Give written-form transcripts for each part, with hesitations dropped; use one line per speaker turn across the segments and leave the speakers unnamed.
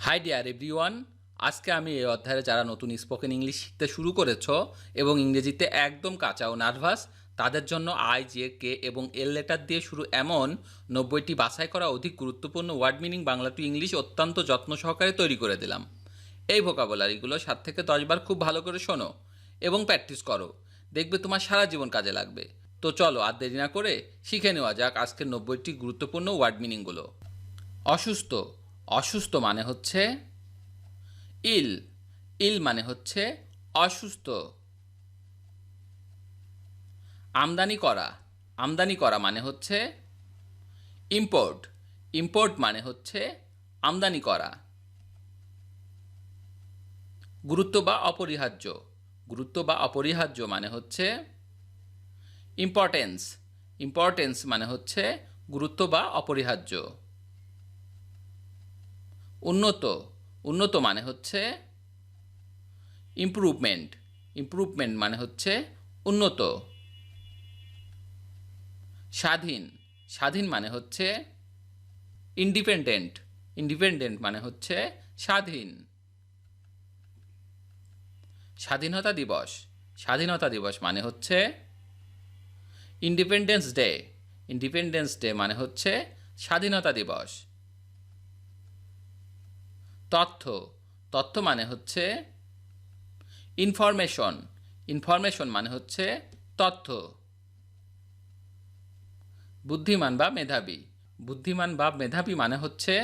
High deer everyone, আজকে আমি এই অধ্যায়ে যারা নতুন স্পোকেন ইংলিশ শিখতে শুরু করেছো এবং ইংরেজিতে একদম কাঁচা ও নার্ভাস তাদের জন্য আই, জে, কে এবং এল লেটার দিয়ে শুরু এমন 90টি বাছাই করা অধিক গুরুত্বপূর্ণ word meaning Bangla to English অত্যন্ত যত্ন সহকারে তৈরি করে দিলাম। এই ভোকাবুলারিগুলো 7 থেকে 10 বার খুব ভালো করে শোনো এবং প্র্যাকটিস করো, দেখবে তোমার সারা জীবন কাজে লাগবে। তো চলো আর দেরি না করে শিখে নেওয়া যাক আজকের 90টি গুরুত্বপূর্ণ ওয়ার্ড মিনিংগুলো। অসুস্থ। অসুস্থ মানে হচ্ছে ইল। ইল মানে হচ্ছে অসুস্থ। আমদানি করা। আমদানি করা মানে হচ্ছে ইম্পোর্ট। ইম্পোর্ট মানে হচ্ছে আমদানি করা। গুরুত্ব বা অপরিহার্য। গুরুত্ব বা অপরিহার্য মানে হচ্ছে ইম্পর্টেন্স। ইম্পর্টেন্স মানে হচ্ছে গুরুত্ব বা অপরিহার্য। উন্নত। উন্নত মানে হচ্ছে ইমপ্রুভমেন্ট। ইমপ্রুভমেন্ট মানে হচ্ছে উন্নত। স্বাধীন। স্বাধীন মানে হচ্ছে ইন্ডিপেন্ডেন্ট। ইন্ডিপেন্ডেন্ট মানে হচ্ছে স্বাধীন। স্বাধীনতা দিবস। স্বাধীনতা দিবস মানে হচ্ছে ইন্ডিপেন্ডেন্স ডে। ইন্ডিপেন্ডেন্স ডে মানে হচ্ছে স্বাধীনতা দিবস। তথ্য। তথ্য মানে হচ্ছে ইনফরমেশন। ইনফরমেশন মানে হচ্ছে তথ্য। বুদ্ধিমান বা মেধাবী। বুদ্ধিমান বা মেধাবী মানে হচ্ছে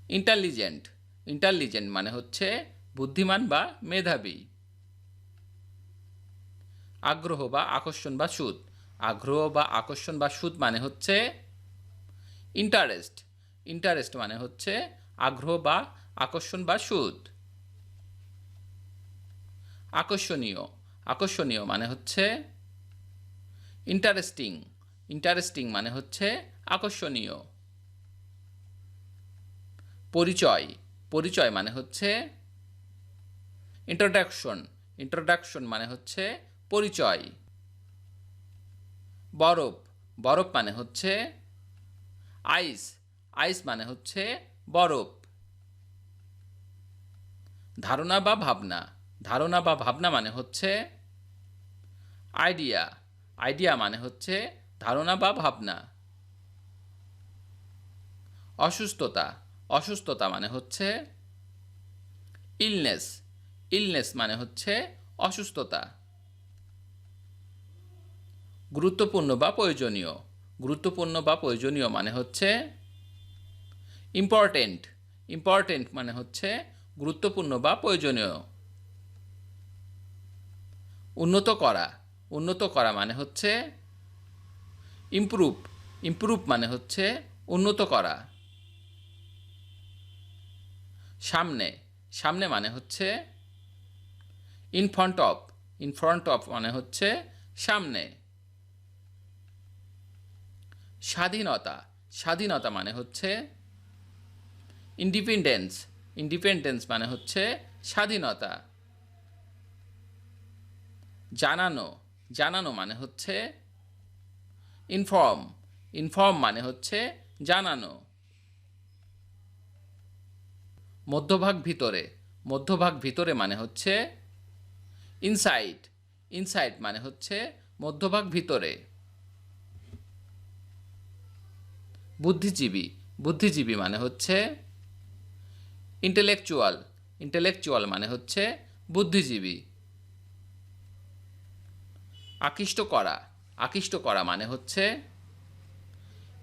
ইন্টেলিজেন্ট। ইন্টেলিজেন্ট মানে হচ্ছে বুদ্ধিমান বা মেধাবী। আগ্রহ বা আকর্ষণ বা সুদ। আগ্রহ বা আকর্ষণ বা সুদ মানে হচ্ছে ইন্টারেস্ট। ইন্টারেস্ট মানে হচ্ছে আগ্রহ বা আকর্ষণ বা সুদ। আকর্ষণীয়। আকর্ষণীয় মানে হচ্ছে ইন্টারেস্টিং। ইন্টারেস্টিং মানে হচ্ছে আকর্ষণীয়। পরিচয়। পরিচয় মানে হচ্ছে ইন্ট্রোডাকশন। ইন্ট্রোডাকশন মানে হচ্ছে পরিচয়। বরফ। বরফ মানে হচ্ছে আইস। আইস মানে হচ্ছে বরফ। ধারণা বা ভাবনা। ধারণা বা ভাবনা মানে হচ্ছে আইডিয়া। আইডিয়া মানে হচ্ছে ধারণা বা ভাবনা। অসুস্থতা। অসুস্থতা মানে হচ্ছে ইলনেস। ইলনেস মানে হচ্ছে অসুস্থতা। গুরুত্বপূর্ণ বা প্রয়োজনীয়। গুরুত্বপূর্ণ বা প্রয়োজনীয় মানে হচ্ছে ইম্পর্টেন্ট। ইম্পর্টেন্ট মানে হচ্ছে গুরুত্বপূর্ণ বা প্রয়োজনীয়। উন্নত করা। উন্নত করা মানে হচ্ছে ইমপ্রুভ। ইমপ্রুভ মানে হচ্ছে উন্নত করা। সামনে। সামনে মানে হচ্ছে in front of. In front of মানে হচ্ছে সামনে। স্বাধীনতা। স্বাধীনতা মানে হচ্ছে ইন্ডিপেন্ডেন্স। ইন্ডিপেন্ডেন্স মানে হচ্ছে স্বাধীনতা। জানানো। জানানো মানে হচ্ছে ইনফর্ম। ইনফর্ম মানে হচ্ছে জানানো। মধ্যভাগ ভিতরে। মধ্যভাগ ভিতরে মানে হচ্ছে ইনসাইড। ইনসাইড মানে হচ্ছে মধ্যভাগ ভিতরে। বুদ্ধিজীবী। বুদ্ধিজীবী মানে হচ্ছে ইন্টেলেকচুয়াল। ইন্টেলেকচুয়াল মানে হচ্ছে বুদ্ধিজীবী। আকৃষ্ট করা। আকৃষ্ট করা মানে হচ্ছে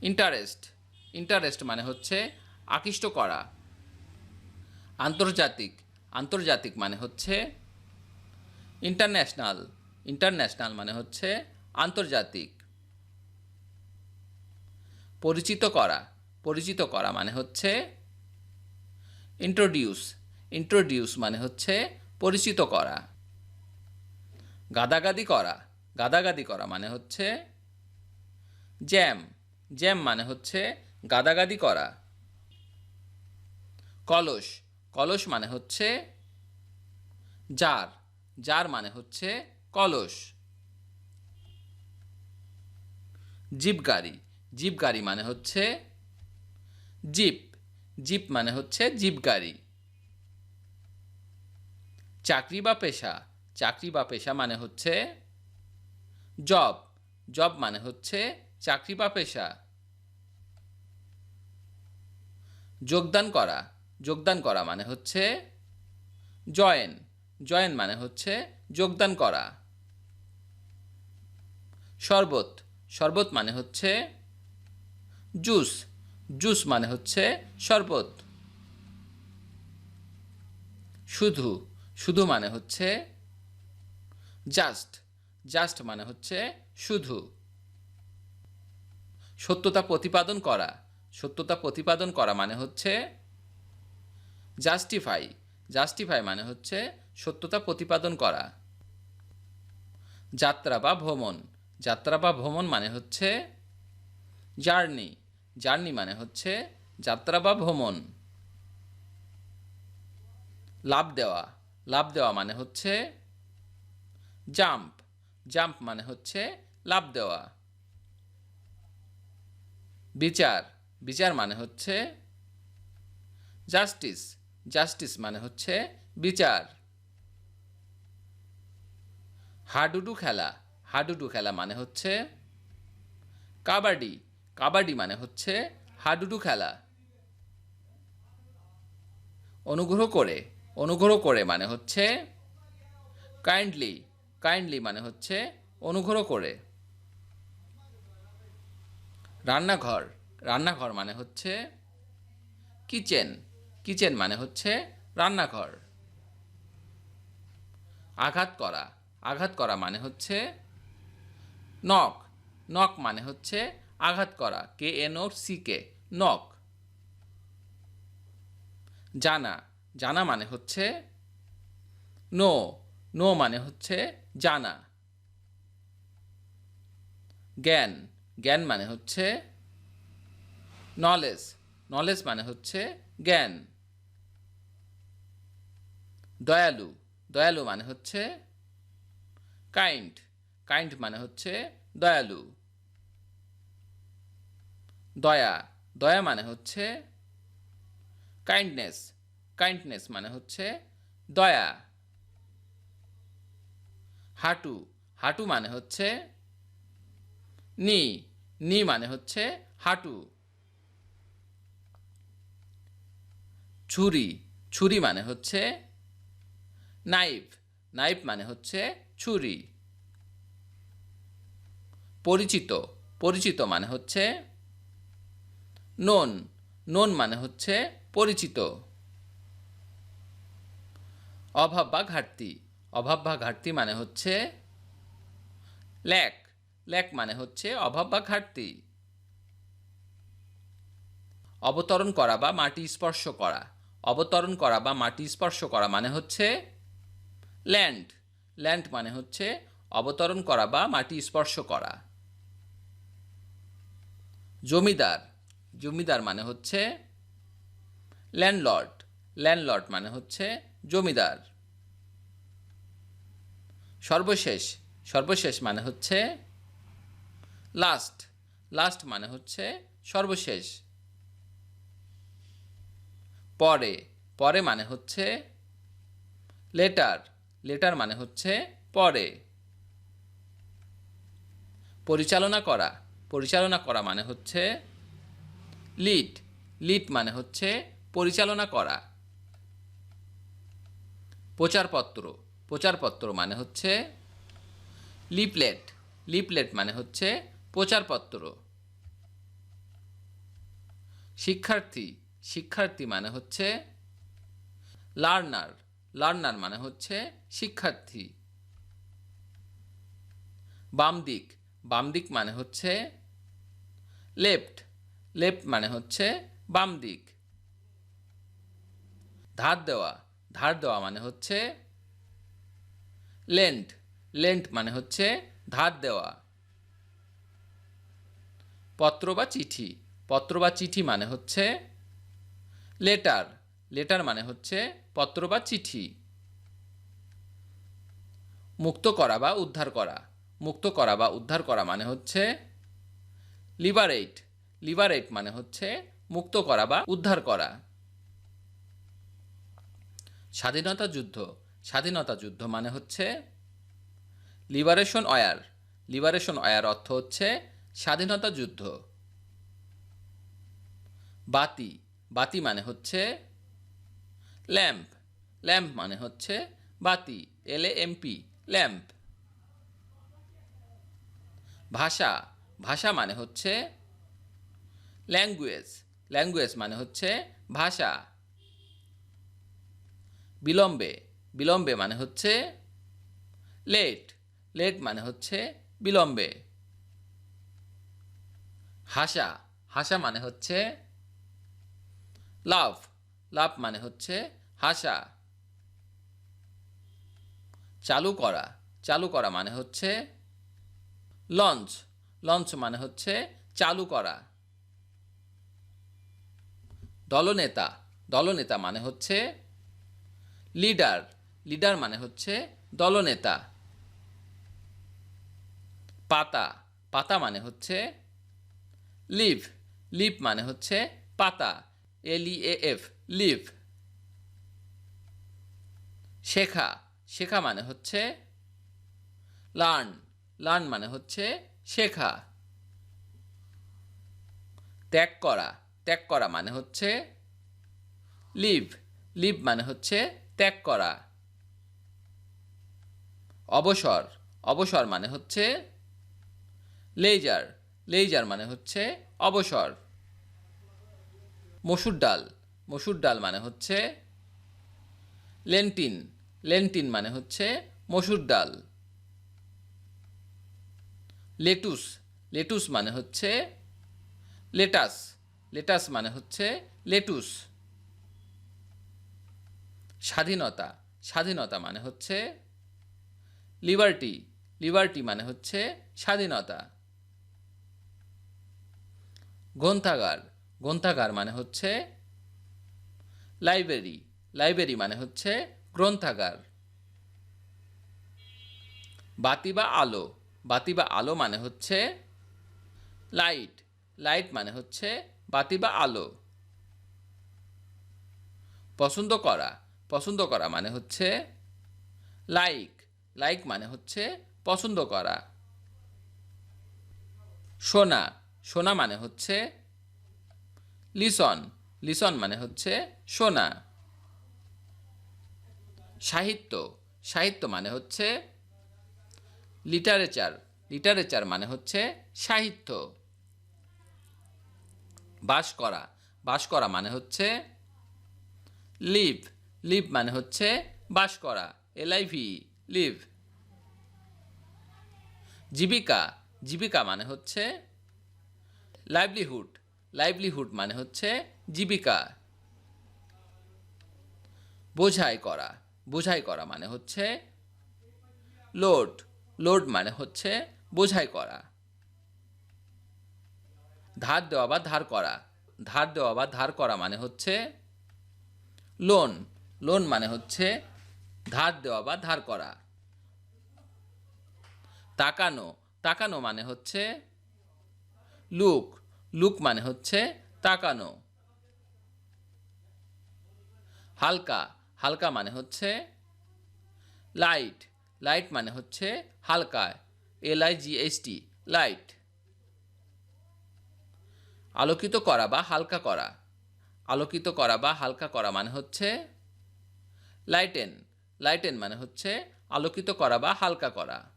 ইন্টারেস্ট। ইন্টারেস্ট মানে হচ্ছে আকৃষ্ট করা। আন্তর্জাতিক। আন্তর্জাতিক মানে হচ্ছে ইন্টারন্যাশনাল। ইন্টারন্যাশনাল মানে হচ্ছে আন্তর্জাতিক। পরিচিত করা। পরিচিত করা মানে হচ্ছে ইন্ট্রোডিউস। ইন্ট্রোডিউস মানে হচ্ছে পরিচিত করা। গাদাগাদি করা। গাদাগাদি করা মানে হচ্ছে জ্যাম। জ্যাম মানে হচ্ছে গাদাগাদি করা। কলস। কলস মানে হচ্ছে জার। জার মানে হচ্ছে কলস। জিপ গাড়ি। জিপ গাড়ি মানে হচ্ছে জিপ। জিপ মানে হচ্ছে জিপ গাড়ি। চাকরি বা পেশা, চাকরি বা পেশা মানে হচ্ছে জব, জব মানে হচ্ছে চাকরি বা পেশা। যোগদান করা, যোগদান করা মানে হচ্ছে জয়েন, জয়েন মানে হচ্ছে যোগদান করা। শরবত, শরবত মানে হচ্ছে জুস, জুস মানে হচ্ছে শরবত। শুধু, শুধু মানে হচ্ছে জাস্ট, জাস্ট মানে হচ্ছে শুধু। সত্যতা প্রতিপাদন করা, সত্যতা প্রতিপাদন করা মানে হচ্ছে জাস্টিফাই, জাস্টিফাই মানে হচ্ছে সত্যতা প্রতিপাদন করা। যাত্রা বা ভ্রমণ, যাত্রা বা ভ্রমণ মানে হচ্ছে জার্নি, জার্নি মানে হচ্ছে যাত্রা বা ভ্রমণ। লাফ দেওয়া, লাফ দেওয়া মানে হচ্ছে জাম্প, জাম্প মানে হচ্ছে লাফ দেওয়া। বিচার, বিচার মানে হচ্ছে জাস্টিস, জাস্টিস মানে হচ্ছে বিচার। হাডুডু খেলা, হাডুডু খেলা মানে হচ্ছে কাবাডি, কাবাডি মানে হচ্ছে হাডুডু খেলা। অনুগ্রহ করে, অনুগ্রহ করে মানে হচ্ছে কাইন্ডলি, কাইন্ডলি মানে হচ্ছে অনুগ্রহ করে। রান্নাঘর, রান্নাঘর মানে হচ্ছে কিচেন, কিচেন মানে হচ্ছে রান্নাঘর। আঘাত করা, আঘাত করা মানে হচ্ছে নক, নক মানে হচ্ছে আঘাত করা, KNOCK, নক। জানা, জানা মানে হচ্ছে নো, নো মানে হচ্ছে জানা। জ্ঞান, জ্ঞান মানে হচ্ছে নলেজ, নলেজ মানে হচ্ছে জ্ঞান। দয়ালু, দয়ালু মানে হচ্ছে কাইন্ড, কাইন্ড মানে হচ্ছে দয়ালু। দয়া, দয়া মানে হচ্ছে কাইন্ডনেস, কাইন্ডনেস মানে হচ্ছে দয়া। হাঁটু, হাঁটু মানে হচ্ছে নি, নি মানে হচ্ছে হাঁটু। ছুরি, ছুরি মানে হচ্ছে নাইফ, নাইফ মানে হচ্ছে ছুরি। পরিচিত, পরিচিত মানে হচ্ছে নোন, নোন মানে হচ্ছে পরিচিত। অভাব বা ঘাটতি, অভাব বা ঘাটতি মানে হচ্ছে ল্যাক, ল্যাক মানে হচ্ছে অভাব বা ঘাটতি। অবতরণ করা বা মাটি স্পর্শ করা, অবতরণ করা বা মাটি স্পর্শ করা মানে হচ্ছে ল্যান্ড, ল্যান্ড মানে হচ্ছে অবতরণ করা বা মাটি স্পর্শ করা। জমিদার, জমিদার মানে হচ্ছে ল্যান্ডলর্ড, ল্যান্ডলর্ড মানে হচ্ছে জমিদার। সর্বশেষ, সর্বশেষ মানে হচ্ছে লাস্ট, লাস্ট মানে হচ্ছে সর্বশেষ। পরে, পরে মানে হচ্ছে লেটার, লেটার মানে হচ্ছে পরে। পরিচালনা করা, পরিচালনা করা মানে হচ্ছে লিড, লিড মানে হচ্ছে পরিচালনা করা। প্রচারপত্র, প্রচারপত্র মানে হচ্ছে লিফলেট, লিফলেট মানে হচ্ছে প্রচারপত্র। শিক্ষার্থী, শিক্ষার্থী মানে হচ্ছে লার্নার, লার্নার মানে হচ্ছে শিক্ষার্থী। বাম দিক, বাম দিক মানে হচ্ছে লেফট, লেফট মানে হচ্ছে বাম দিক। ধার দেওয়া, ধার দেওয়া মানে হচ্ছে লেন্ট, লেন্ট মানে হচ্ছে ধার দেওয়া। পত্র বা চিঠি, পত্র বা চিঠি মানে হচ্ছে লেটার, লেটার মানে হচ্ছে পত্র বা চিঠি। মুক্ত করা বা উদ্ধার করা, মুক্ত করা বা উদ্ধার করা মানে হচ্ছে লিবারেট, লিবারেট মানে হচ্ছে মুক্ত করা বা উদ্ধার করা। স্বাধীনতা যুদ্ধ, স্বাধীনতা যুদ্ধ মানে হচ্ছে লিবারেশন ওয়ার, লিবারেশন ওয়ার অর্থ হচ্ছে স্বাধীনতা যুদ্ধ। বাতি, বাতি মানে হচ্ছে ল্যাম্প, ল্যাম্প মানে হচ্ছে বাতি, LAMP, ল্যাম্প। ভাষা, ভাষা মানে হচ্ছে ল্যাঙ্গুয়েজ, ল্যাঙ্গুয়েজ মানে হচ্ছে ভাষা। বিলম্বে, বিলম্বে মানে হচ্ছে লেট, লেট মানে হচ্ছে বিলম্বে। হাসা, হাসা মানে হচ্ছে লাভ, লাভ মানে হচ্ছে হাসা। চালু করা, চালু করা মানে হচ্ছে লঞ্চ, লঞ্চ মানে হচ্ছে চালু করা। দলনেতা, দলনেতা মানে হচ্ছে লিডার, লিডার মানে হচ্ছে দলনেতা। পাতা, পাতা মানে হচ্ছে লিভ, লিভ মানে হচ্ছে পাতা, LEAF, লিভ। শেখা, শেখা মানে হচ্ছে লার্ন, লার্ন মানে হচ্ছে শেখা। ত্যাগ করা, ত্যাগ করা মানে হচ্ছে লিভ, লিভ মানে হচ্ছে ত্যাগ করা। অবসর, অবসর মানে হচ্ছে লেজার, লেজার মানে হচ্ছে অবসর। মসুর ডাল, মসুর ডাল মানে হচ্ছে লেন্টিন, লেন্টিন মানে হচ্ছে মসুর ডাল। লেটুস, লেটুস মানে হচ্ছে লেটাস, লেটাস মানে হচ্ছে লেটুস। স্বাধীনতা, স্বাধীনতা মানে হচ্ছে লিবার্টি, লিবার্টি মানে হচ্ছে স্বাধীনতা। গ্রন্থাগার, গ্রন্থাগার মানে হচ্ছে লাইব্রেরি, লাইব্রেরি মানে হচ্ছে গ্রন্থাগার। বাতি বা আলো, বাতি বা আলো মানে হচ্ছে লাইট, লাইট মানে হচ্ছে বাতি বা আলো। পছন্দ করা, পছন্দ করা মানে হচ্ছে লাইক, লাইক মানে হচ্ছে পছন্দ করা। শোনা, শোনা মানে হচ্ছে লিসন, লিসন মানে হচ্ছে শোনা। সাহিত্য, সাহিত্য মানে হচ্ছে লিটারেচার, লিটারেচার মানে হচ্ছে সাহিত্য। বাস করা, বাস করা মানে হচ্ছে লিভ, লিভ মানে হচ্ছে বাস করা, LIV, লিভ। জীবিকা, জীবিকা মানে হচ্ছে লাইভলিহুড, লাইভলিহুড মানে হচ্ছে জীবিকা। বোঝাই করা, বোঝাই করা মানে হচ্ছে লোড, লোড মানে হচ্ছে বোঝাই করা। ধার দেওয়া বা ধার করা, ধার দেওয়া বা ধার করা মানে হচ্ছে লোন, লোন মানে হচ্ছে ধার দেওয়া বা ধার করা। তাকানো, তাকানো মানে হচ্ছে লুক, লুক মানে হচ্ছে তাকানো। হালকা, হালকা মানে হচ্ছে লাইট, লাইট মানে হচ্ছে হালকা, LIGHT, লাইট। আলোকিত করা বা হালকা করা, আলোকিত করা বা হালকা করা মানে হচ্ছে লাইটেন, লাইটেন মানে হচ্ছে আলোকিত করা বা হালকা করা।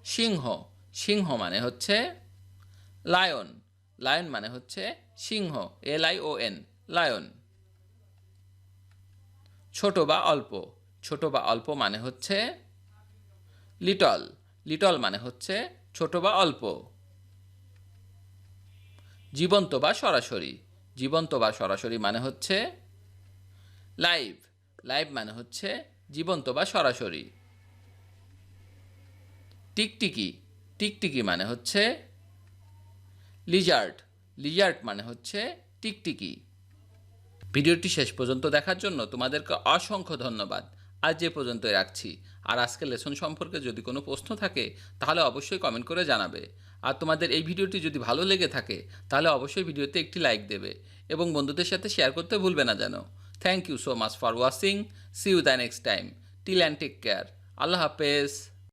সিংহ, সিংহ মানে হচ্ছে লায়ন, লায়ন মানে হচ্ছে সিংহ, LION, লায়ন। ছোট বা অল্প, ছোট বা অল্প মানে হচ্ছে লিটল, লিটল মানে হচ্ছে ছোট বা অল্প। জীবন্ত বা সরাসরি, জীবন্ত বা সরাসরি মানে হচ্ছে লাইভ, লাইভ মানে হচ্ছে জীবন্ত বা সরাসরি। টিকটিকি, টিকটিকি মানে হচ্ছে লিজার্ড, লিজার্ড মানে হচ্ছে টিকটিকি। ভিডিওটি শেষ পর্যন্ত দেখার জন্য তোমাদেরকে অসংখ্য ধন্যবাদ। আজ যে পর্যন্তই রাখছি। আর আজকের লেসন সম্পর্কে যদি কোনো প্রশ্ন থাকে তাহলে অবশ্যই কমেন্ট করে জানাবে। আর তোমাদের এই ভিডিওটি যদি ভালো লেগে থাকে তাহলে অবশ্যই ভিডিওতে একটি লাইক দেবে এবং বন্ধুদের সাথে শেয়ার করতে ভুলবে না যেন। Thank you so much for watching. See you the next time. Till and take care. আল্লাহ হাফেজ।